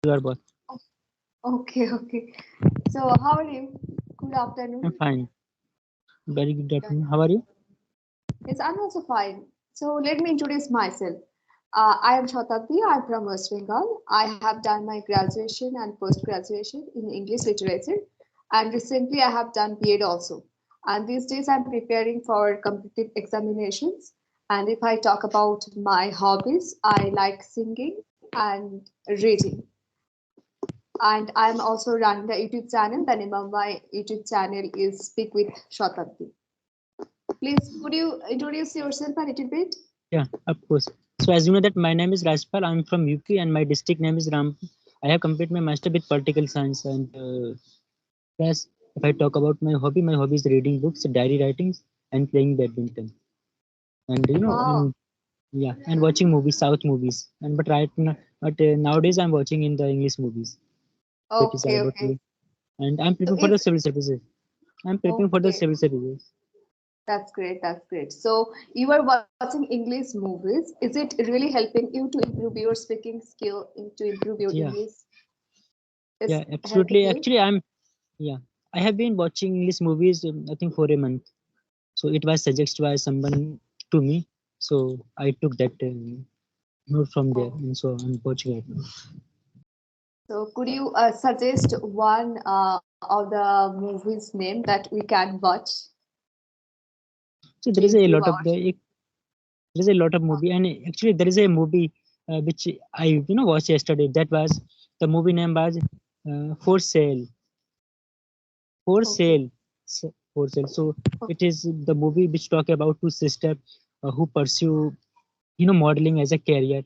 You are both. Okay, okay. So how are you? Good I'm afternoon. fine. Very good Good. afternoon. How are you? Yes, I'm also fine. So let me introduce myself. I am Shatabdi. I'm from West Bengal. I have done my graduation and post-graduation in English literature, and recently I have done B.Ed also. And these days I'm preparing for competitive examinations. And if I talk about my hobbies, I like singing and reading. And I'm also running the YouTube channel. The name of my YouTube channel is Speak with Shatabdi. Please, could you introduce yourself a little bit? Yeah, of course. So as you know that my name is Rajpal. I'm from UP and my district name is Ram. I have completed my master with political science and yes, if I talk about my hobby is reading books, diary writings, and playing badminton. And Wow. and yeah, and watching movies, South movies. And but right now, but nowadays I'm watching in the English movies. So it is all Okay, about okay. me. And I'm So preparing for is the civil services. I'm preparing for the okay. civil services. That's great. That's great. So you are watching English movies. Is it really helping you to improve your speaking skill, to improve your Yeah, English? Is yeah, helping absolutely. you? Actually, yeah, I have been watching English movies, I think for a month. So it was suggested by someone to me. So I took that note from there, Oh. and so I'm watching it now. So could you suggest one of the movies name that we can watch So to there is a improve lot our? of there is a lot of movie, and actually there is a movie which I watched yesterday. That was the movie name was For Sale, For Okay. Sale, For Sale. So it is the movie which talk about two sisters who pursue modeling as a career.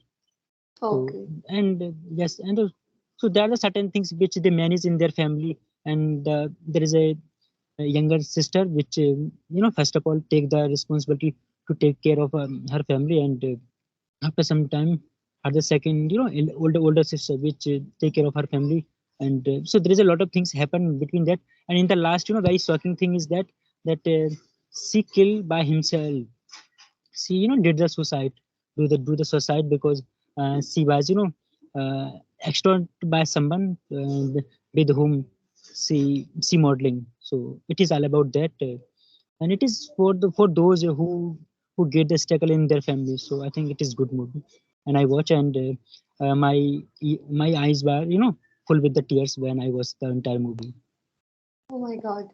So Okay. and yes, and so there are certain things which they manage in their family, and there is a younger sister which first of all take the responsibility to take care of her family, and after some time, her the second older sister which take care of her family, and so there is a lot of things happen between that, and in the last very shocking thing is that she killed by himself. She did the suicide, do the suicide because she was extorted by someone with whom she modeling. So it is all about that, and it is for those who get the struggle in their family. So I think it is good movie, and I watch, and my eyes were full with the tears when I watched the entire movie. Oh my God.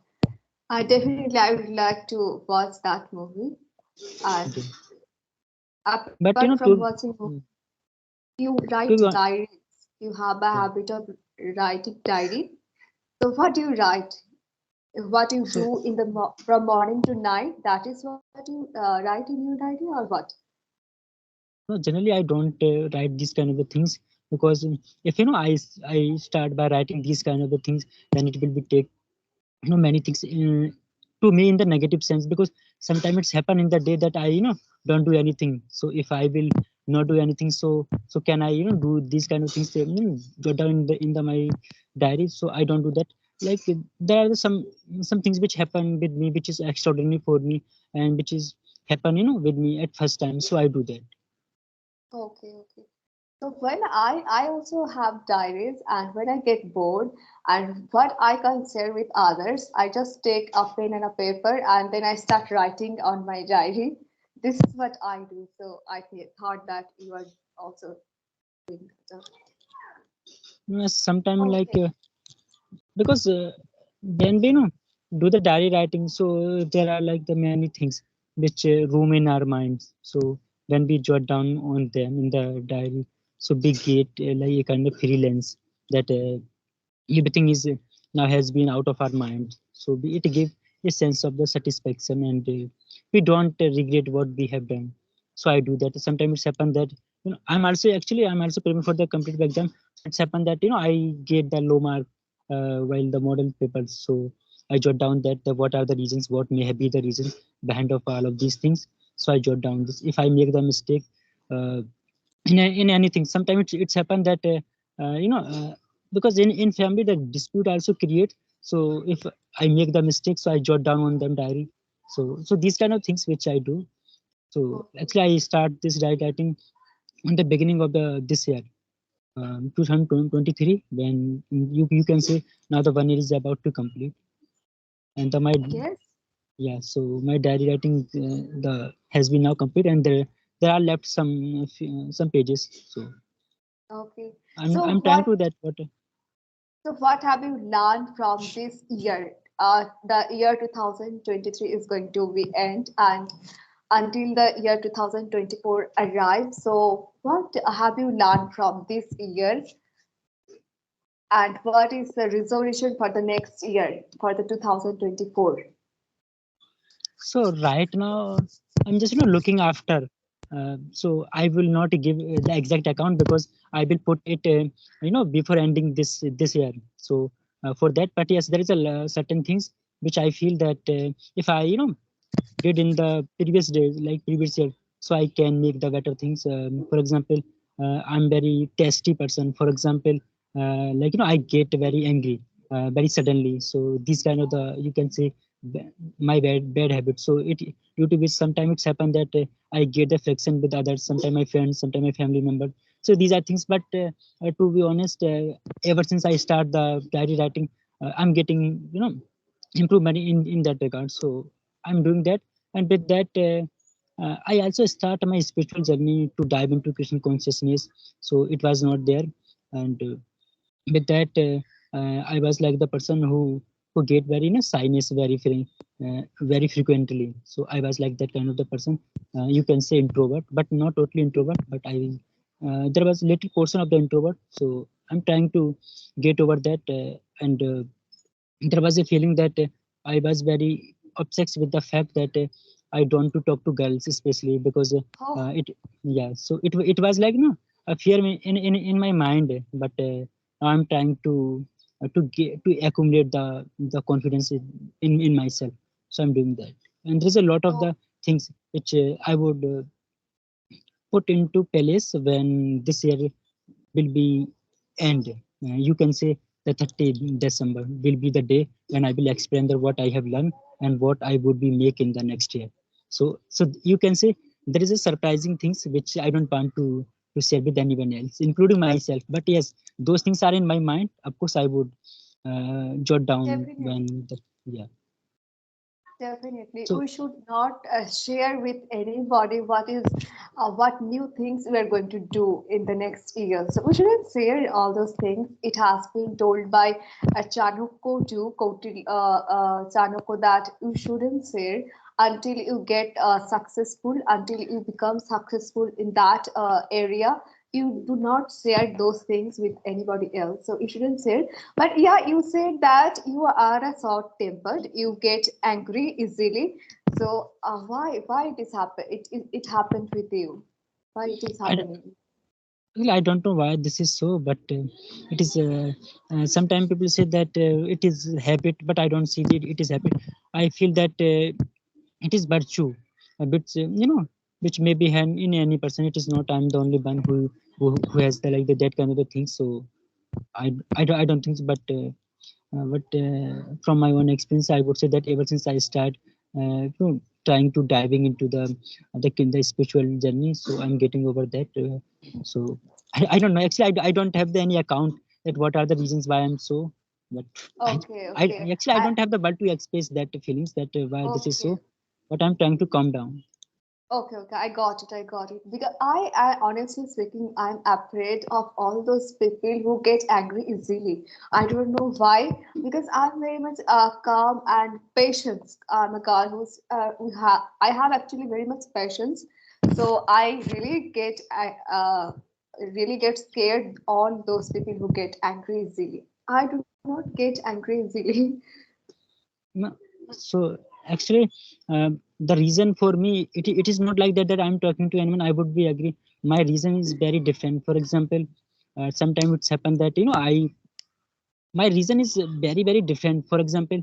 I would like to watch that movie. And Okay. apart But from watching movie, to you write to be diaries. You have a yeah. habit of writing diary. So what do you write? What you So do in the from morning to night? That is what you write in your diary, or what? no, generally I don't write these kind of the things because if I start by writing these kind of the things, then it will be take many things to me in the negative sense, because sometimes it's happen in the day that I don't do anything. So if I will not do anything, so can I do these kind of things, jot down in the my diary. So I don't do that. Like there are some things which happen with me which is extraordinary for me, and which is happen with me at first time, so I do that. Okay, okay. So when I also have diaries, and when I get bored and what I can share with others, I just take a pen and a paper and then I start writing on my diary. This is what I do. So thought that you are also doing that. Sometimes like Okay. because when we do the diary writing, so there are like the many things which roam in our minds. So when we jot down on them in the diary, so we get like a kind of freelance that everything is now has been out of our mind. So it give a sense of the satisfaction, and we don't regret what we have done. So I do that. Sometimes it's happened that I'm also preparing for the competitive exam. So it's happened that I get the low mark while the model papers. So I jot down that what are the reasons, what may be the reasons behind of all of these things. So I jot down this. If I make the mistake uh, in anything, sometimes it's happened that because in family the dispute also create. So if I make the mistake, so I jot down on them diary. So these kind of things which I do. So Okay. actually I start this diary writing in the beginning of the this year, 2023, when you can say now the 1 year is about to complete, and the my Yes. yeah, so my diary writing the has been now complete, and there are left some pages. So Okay. I'm trying to that, but So what have you learned from this year? The year 2023 is going to be end, and until the year 2024 arrives. So what have you learned from this year, and what is the resolution for the next year, for the 2024? so right now I'm just looking after. So I will not give the exact account because I will put it before ending this year. So for that, but yes, there is certain things which I feel that if I did in the previous days, like previous year, so I can make the better things. For example, I'm very testy person. For example, like I get very angry very suddenly. So these kind of the, you can say, my bad habit. So it, due to which sometimes it's happened that I get the friction with others, sometimes my friends, sometimes my family member. So these are things. But to be honest, ever since I start the diary writing, I'm getting improvement in that regard. So I'm doing that, and with that, I also start my spiritual journey to dive into Krishna consciousness. So it was not there, and with that, I was like the person who get very shyness very frequently. So I was like that kind of the person. You can say introvert, but not totally introvert. But there was little portion of the introvert. So I'm trying to get over that, and there was a feeling that I was very obsessed with the fact that I don't to talk to girls, especially because Oh, it, yeah. So it was like a fear in my mind, but now I'm trying to get to accumulate the confidence in myself. So I'm doing that, and there's a lot of oh, the things which I would put into place when this year will be end. You can say the 30th December will be the day when I will explain what I have learned and what I would be make in the next year. So you can say there is a surprising things which I don't want to share with anyone else, including myself. But yes, those things are in my mind. Of course, I would jot down when definitely. the, yeah. Definitely, So we should not share with anybody what new things we are going to do in the next year. So we shouldn't share all those things. It has been told by Chanukko to Chanukko that you shouldn't share until you get successful, until you become successful in that area. You do not share those things with anybody else. So you shouldn't share. But yeah, you said that you are a short-tempered. You get angry easily. So why it is happen? It happened with you. Why it is I, happening? well, I don't know why this is so, but it is. Sometimes people say that it is habit, but I don't see it. It is habit. I feel that it is virtue, which which may be in any person. It is not. I'm the only one who has the like that kind of the thing. So I don't think so. But from my own experience, I would say that ever since I started trying to diving into the spiritual journey, so I'm getting over that. So I don't know. Actually, I don't have any account that what are the reasons why I'm so. But I, Okay, I okay. actually I I don't have the word to express that feelings that why this is okay. so. But I'm trying to calm down. Okay, okay, I got it, I got it. Because I honestly speaking, I'm afraid of all those people who get angry easily. I don't know why, because I'm very much calm and patience. I'm a girl I have actually very much patience. So I really get scared on those people who get angry easily. I do not get angry easily. No, so actually, the reason for me, it is not like that I'm talking to anyone. I would be agree. My reason is very different. For example, sometimes it's happened that my reason is very different. For example,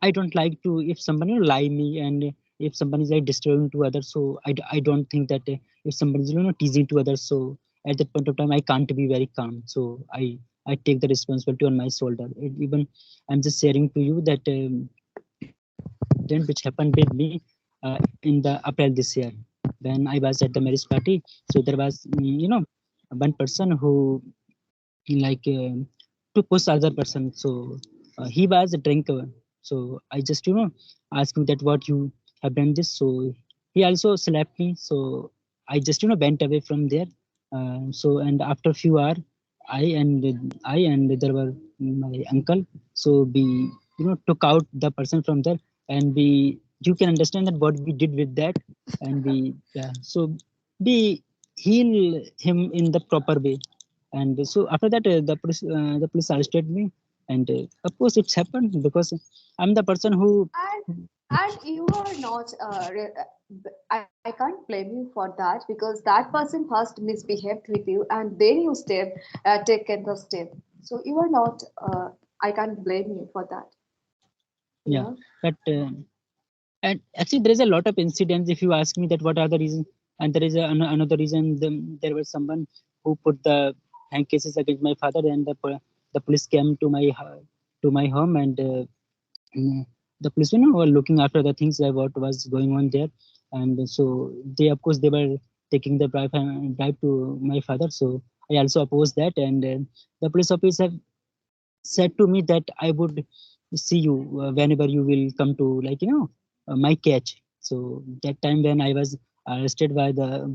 I don't like to if somebody lie me, and if somebody is like disturbing to others. So I don't think that if somebody is teasing to others. So at that point of time, I can't be very calm. So I take the responsibility on my shoulder. Even I'm just sharing to you that. Incident which happened with me in the April this year when I was at the marriage party. So there was one person who like to push other person. So he was a drinker. So I just asked him that what you have done this. So he also slapped me. So I just went away from there. So and after a few hours, I and there were my uncle. So we took out the person from there, and we you can understand that what we did with that, and we yeah. So we heal him in the proper way. And so after that the police arrested me. And of course it's happened because I'm the person who And you are not, I can't blame you for that because that person first misbehaved with you and then you taken the step. So you are not, I can't blame you for that. yeah. Yeah. But and actually there is a lot of incidents if you ask me that what are the reasons. And there is another reason. There was someone who put the hang cases against my father, and the police came to my home. And the police were looking after the things that what was going on there. And so they of course they were taking the bribe to my father. So I also opposed that. And the police officer said to me that I would see you whenever you will come to my catch. So that time when I was arrested by the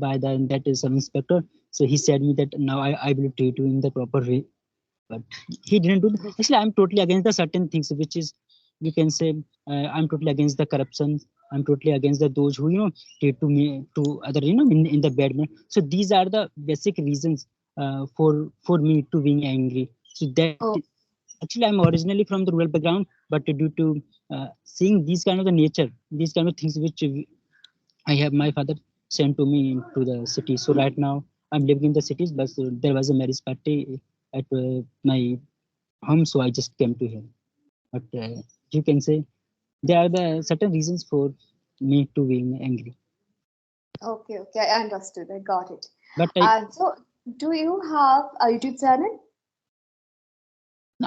that is an inspector. So he said me that now I will treat you in the proper way. But he didn't do that. Actually, I'm totally against the certain things, which is you can say I'm totally against the corruption. I'm totally against the those who treat to me to other in the bad manner. So these are the basic reasons for me to being angry. So that Oh, actually I'm originally from the rural background, but due to seeing these kind of the nature, these kind of things which I have my father sent to me to the city. So right now I'm living in the cities, but there was a marriage party at my home, so I just came to here. But you can say there are the certain reasons for me to being angry. okay, okay, I understood. I got it. But So, do you have a YouTube channel?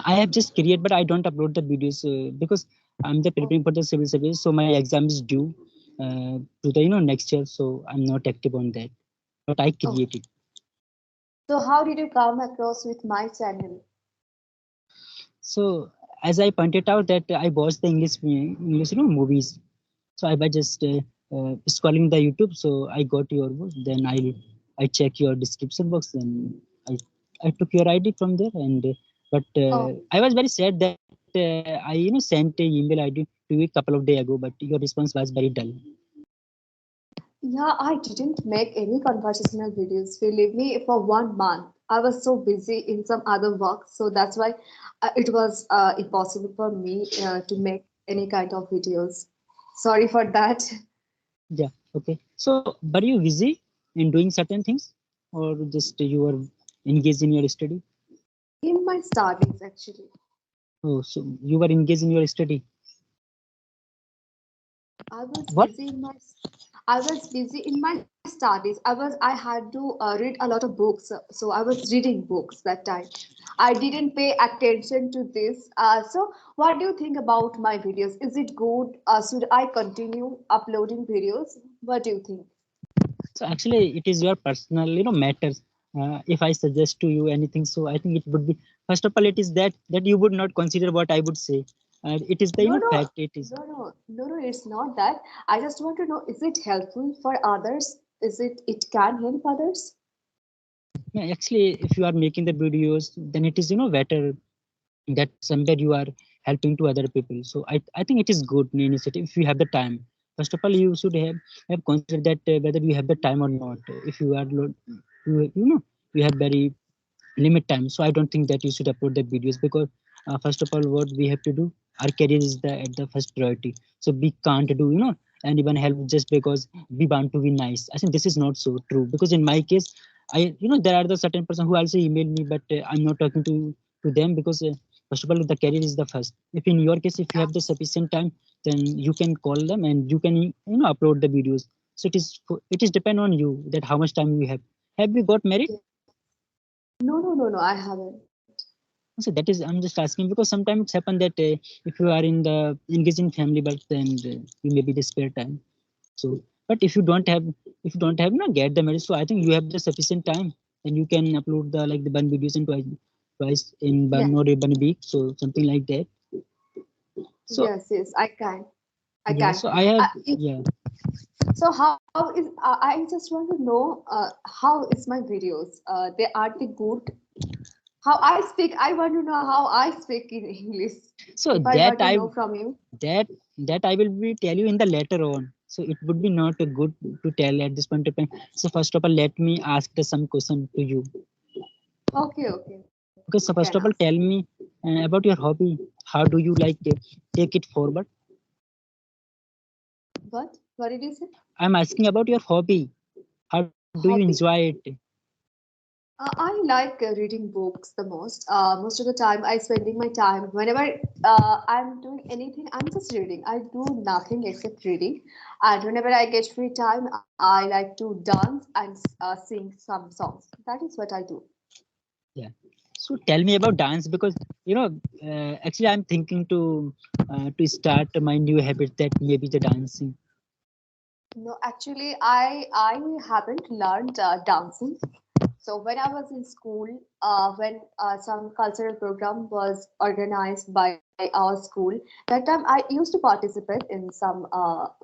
I have just created, but I don't upload the videos because I'm the Oh, preparing for the civil service. So my exam is due to the next year. So I'm not active on that. But I oh. created. So, how did you come across with my channel? So as I pointed out that I watch the English movies. So I was just scrolling the YouTube. So I got your book. Then I check your description box. Then I I took your ID from there. And but Oh, I was very sad that I sent a email ID to you a couple of days ago. But your response was very dull. yeah, I didn't make any conversational videos. Believe me, for 1 month, I was so busy in some other work, so that's why it was impossible for me to make any kind of videos. Sorry for that. Yeah. Okay. So were you busy in doing certain things, or just you were engaged in your study? In my studies, actually, Oh, so you were engaged in your study. I was What? busy in my I was busy in my studies. I had to read a lot of books, so I was reading books that time. I didn't pay attention to this. So, what do you think about my videos? Is it good? Should I continue uploading videos? What do you think? So actually, it is your personal, matters. If I suggest to you anything, so I think it would be first of all, it is that you would not consider what I would say. It is the No, no, fact. It is. no. It's not that. I just want to know: is it helpful for others? Is it can help others? Yeah, actually, if you are making the videos, then it is better that somewhere you are helping to other people. So I think it is good initiative if you have the time. First of all, you should have considered that whether you have the time or not. If you are you have very limit time. So I don't think that you should upload the videos because first of all, what we have to do, our career is the at the first priority. So we can't do anyone help just because we want to be nice. I think this is not so true because in my case, I there are the certain person who also email me, but I'm not talking to them because first of all, the career is the first. If in your case, if you have the sufficient time, then you can call them and you can upload the videos. So it is depend on you that how much time you have. Have you got married? Yeah. No. I haven't. So that is, I'm just asking because sometimes it's happened that if you are in the engaging family, but then you may be the spare time. So, but if you don't have, get the marriage. So I think you have the sufficient time, and you can upload the like the one videos into. twice in one Yes, or one week, so something like that. So yes, I can. I yeah, can. so I have If, yeah. so how is I just want to know how is my videos? They good? How I speak? I want to know how I speak in English. So If I that want to I know from you. that that I will be tell you in the later on. So it would be not a good to tell at this point of time. So first of all, let me ask some question to you. Okay, Okay, you so can first of all, ask. tell me about your hobby. How do you like take it forward? What? What did you say? I'm asking about your hobby. How do you enjoy Hobby. it? I like reading books the most. Most of the time, I spending my time whenever I'm doing anything. I'm just reading. I do nothing except reading. And whenever I get free time, I like to dance and sing some songs. That is what I do. Yeah. So tell me about dance because you know actually I'm thinking to start my new habit that maybe the dancing. No, actually, I haven't learned dancing. So when I was in school, when some cultural program was organized by our school, that time I used to participate in some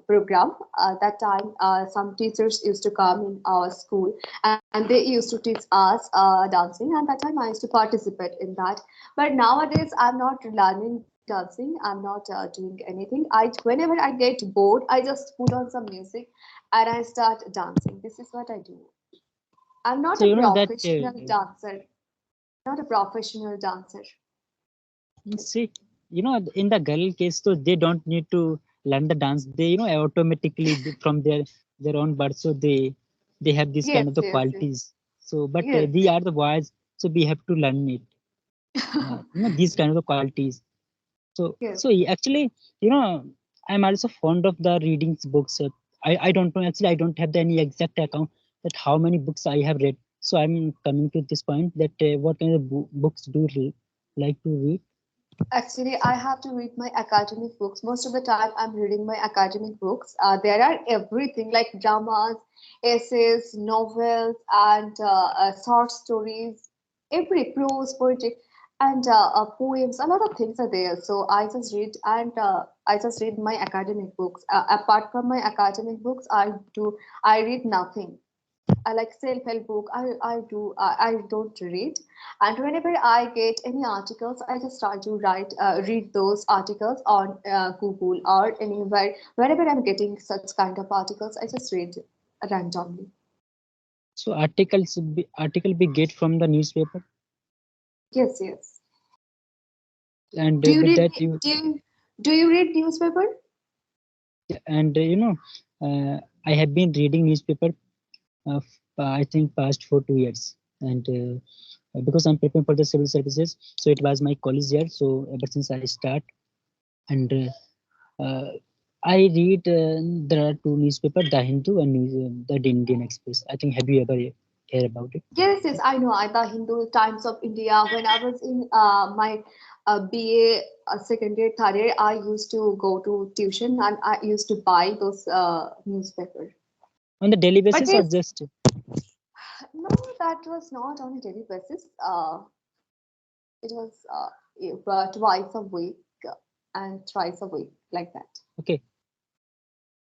program. That time, some teachers used to come in our school and they used to teach us dancing. And that time I used to participate in that. But nowadays, I'm not learning dancing. I'm not doing anything. Whenever I get bored, I just put on some music and I start dancing. This is what I do. I'm not So a you know that professional dancer. Not a professional dancer. see you know in the girl case so they don't need to learn the dance. They automatically from their own birth so they have this kind of the Yes. qualities. So but Yes, we yes. are the boys so we have to learn it. These kind of the qualities. So Yes. actually, you know, I'm also fond of the reading books. I don't know actually. I don't have any exact account that how many books I have read. So I'm coming to this point that what kind of books do you like to read? Actually, I have to read my academic books. Most of the time, I'm reading my academic books. There are everything like dramas, essays, novels, and short stories, every prose, poetry, and poems. A lot of things are there. So I just read my academic books. Apart from my academic books, I read nothing. I like self-help book. I don't read, and whenever I get any articles, I just start to read those articles on Google or anywhere. Whenever I'm getting such kind of articles, I just read randomly. So article be get from the newspaper, Yes. and Do you with read? that you Do you read newspaper? and I have been reading newspaper. I think past for 2 years, and because I'm preparing for the civil services, so it was my college year. So ever since I start, and I read there are two newspapers, The Hindu and the Indian Express. I think have you ever heard about it? Yes, I know. I the Hindu Times of India. When I was in my BA second year, third year, I used to go to tuition and I used to buy those newspapers. On the daily But basis or yes, just no, that was not on a daily basis. It was twice a week and thrice a week, like that. okay?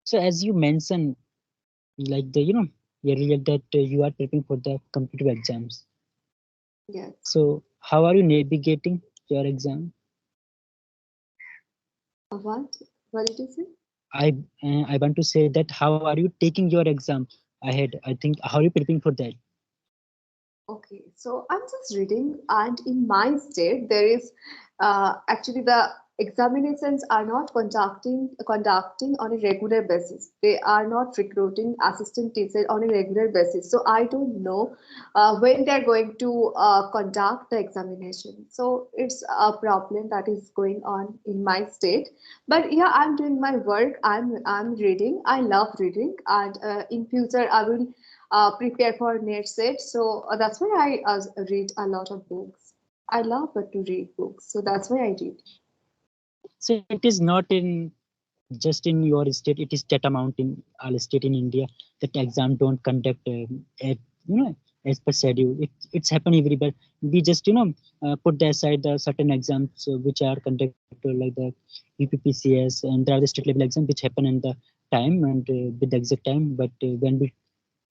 So as you mentioned, like earlier that you are preparing for the competitive exams. Yes. So how are you navigating your exam? What? What did you say? I want to say that how are you taking your exam ahead? I think how are you preparing for that? Okay, so I'm just reading, and in my state, there is actually the examinations are not conducting on a regular basis. They are not recruiting assistant teacher on a regular basis. So I don't know when they're going to conduct the examination. So it's a problem that is going on in my state. But yeah, I'm doing my work. I'm reading. I love reading, and in future I will prepare for net set. So that's why I read a lot of books. I love to read books, so that's why I read. So it is not in just in your state. It is that amount in all state in India that exam don't conduct at as per schedule. It's happened everywhere. We just put aside the certain exams which are conducted like the UPPCS, and there are the state level exams which happen in the time and with the exact time. But when we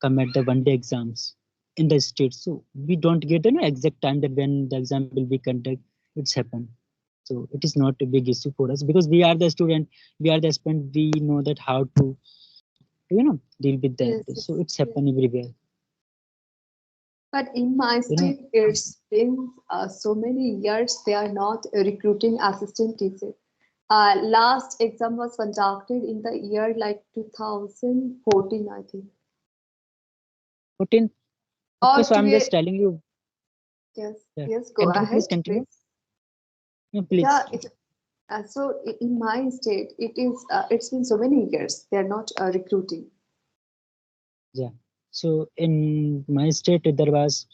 come at the one day exams in the state, so we don't get an exact time that when the exam will be conducted. It's happened. So it is not a big issue for us because we are the student, we are the aspirant, we know that how to deal with that. Yes, So yes, it's yes. happened everywhere. But in my You know, state, it's been so many years they are not recruiting assistant teacher. Last exam was conducted in the year like 2014, I think. 14. Okay, Or so I'm just 12. telling you. Yes, Yeah. yes, go Continue, please ahead, continue. please. No, Yeah, please. in my state, it's been so many years they're not recruiting. Yeah. So in my state, there was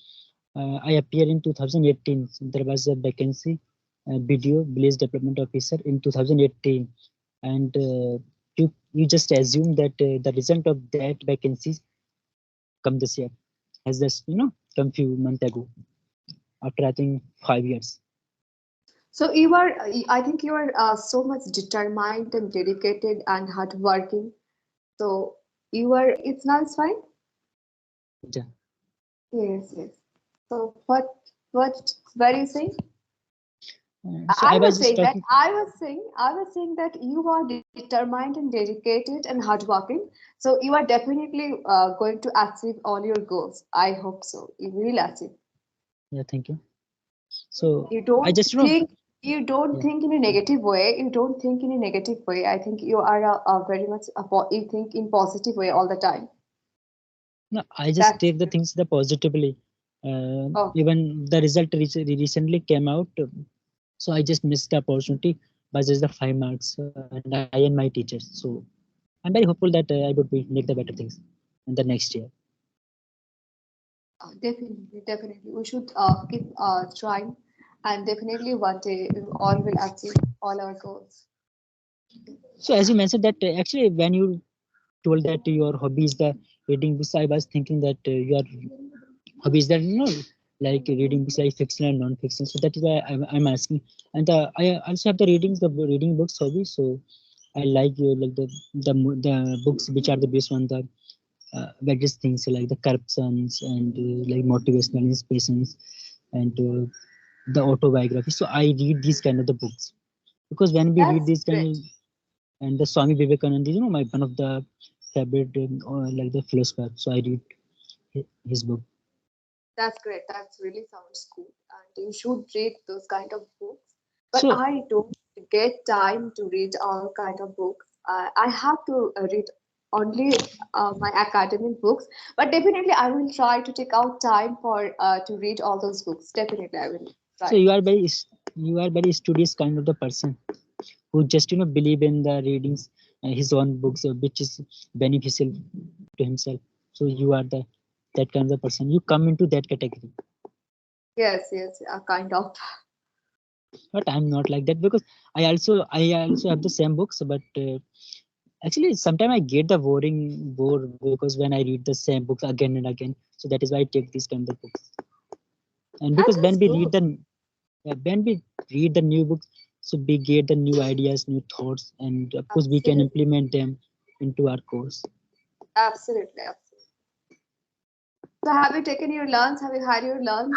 I appeared in 2018. So there was a vacancy, BDO, Village Development Officer, in 2018, and you just assume that the result of that vacancy come this year has just come few months ago after I think 5 years. So I think you are so much determined and dedicated and hardworking. So it's now it's fine. Yeah. Yes, yes. So what were you saying? So I I was was just saying that talking. I was saying that you are determined and dedicated and hardworking. So you are definitely going to achieve all your goals. I hope so. You will achieve. Yeah, thank you. So You I don't just think you don't yeah. think in a negative way. You don't think in a negative way. I think you are a very much you think in positive way all the time. No, I just That's take the good. things the positively. Okay. Even the result recently came out, so I just missed the opportunity by just the 5 marks, and I and my teachers. So I'm very hopeful that I would be make the better things in the next year. Definitely, definitely. We should keep trying, and definitely one day we all will achieve all our goals. So as you mentioned that actually when you told that your hobby is the reading books, I was thinking that your hobby is that like reading books like fiction and non-fiction. So that is why I'm asking. And I also have the reading books hobby. So I like like the books which are the based on the various things like the corruptions and like motivational inspirations and the autobiography. So I read these kind of the books because when we read That's these kind of, great. and the Swami Vivekananda, my one of the favorite like the philosopher. So I read his book. That's great. That's really sounds cool. And you should read those kind of books. But So I don't get time to read all kind of books. I have to read only my academic books. But definitely, I will try to take out time for to read all those books. Definitely, I will so try. you are very studious kind of the person who just believe in the readings his own books which is beneficial to himself. So you are the that kind of person, you come into that category. Yes, yes, kind of. But I'm not like that because I also have the same books, but actually sometimes I get the bored because when I read the same books again and again. So that is why I take these kind of books. And because That's good. when we read the new books, so we get the new ideas, new thoughts, and of course we can Absolutely, implement them into our course. absolutely, absolutely. So, have you taken your lunch? Have you had your lunch?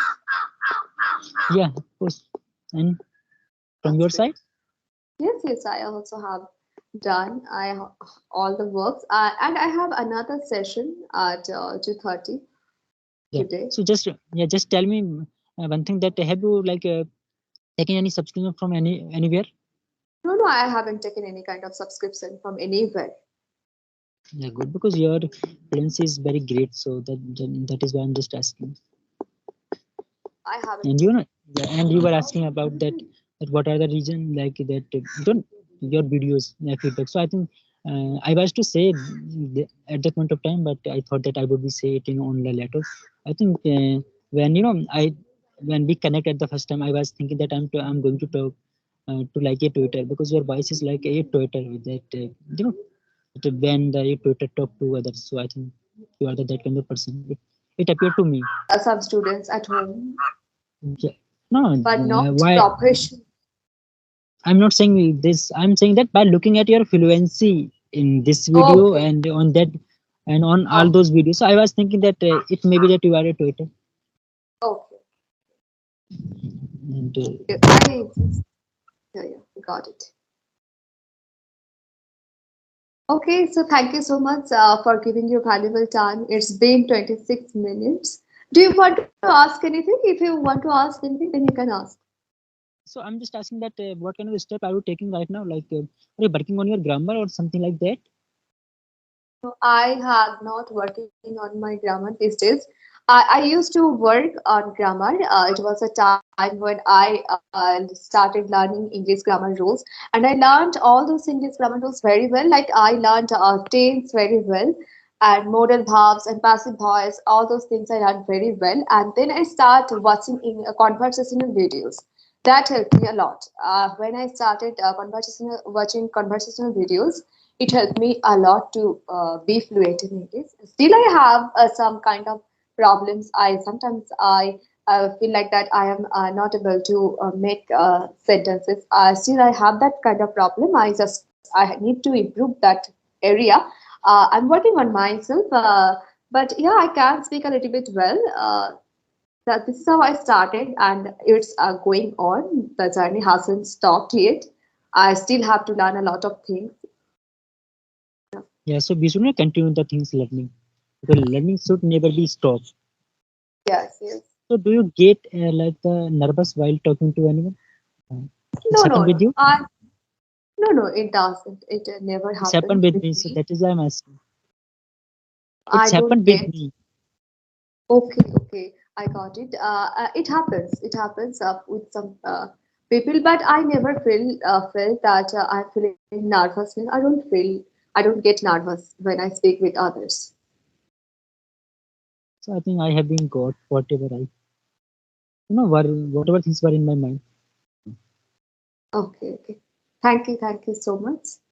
Yeah, of course. And from That's your great. side? Yes, yes, I also have done all the works, and I have another session at 2:30 Yeah. today. So just tell me one thing, that have you like taken any subscription from anywhere? No, no, I haven't taken any kind of subscription from anywhere. Yeah, good, because your fluency is very great. So that is why I'm just asking. I haven't And taken. yeah, and you were asking about that what are the reason like that don't your videos feedback. So I think I was to say at that point of time, but I thought that I would be say it in online letter. I think when I when we connect at the first time, I was thinking that I'm going to talk to like a Twitter, because your voice is like a Twitter that when the Twitter talk to others. So I think you are that kind of person. It appeared to me. some students at home, Yeah. No, but not why? professional. I'm not saying this. I'm saying that by looking at your fluency in this video Okay, and on that and on all okay, those videos, so I was thinking that it may be that you are a Twitter. okay. And, I just, yeah, yeah, got it. Okay, so thank you so much for giving your valuable time. It's been 26 minutes. Do you want to ask anything? If you want to ask anything, then you can ask. so I'm just asking that what kind of step are you taking right now? Like, are you working on your grammar or something like that? So I have not working on my grammar these days. I used to work on grammar. It was a time when I started learning English grammar rules, and I learned all those English grammar rules very well. Like I learned tense very well, and modal verbs and passive voice, all those things I learned very well. And then I start watching in conversational videos. That helped me a lot. When I started watching conversational videos, it helped me a lot to be fluent in English. Still, I have some kind of problems. I sometimes I feel like that I am not able to make sentences. Still, I have that kind of problem. I need to improve that area. I'm working on myself, but yeah, I can speak a little bit well. That this is how I started, and it's going on. The journey hasn't stopped yet. I still have to learn a lot of things. Yeah, so we should not continue the things learning because learning should never be stopped. Yes, yes. So, do you get like nervous while talking to anyone? Uh, it's No, no, happened with no. you? No, no, it doesn't. It never It's happened happened with with me, so me. that is why I'm asking. I It's don't happened with get. me. Okay, okay, I got it. It happens. It happens with some people, but I never felt that I'm feeling nervous. I don't get nervous when I speak with others. So I think I have been got whatever I, whatever things were in my mind. Okay, okay. Thank you so much.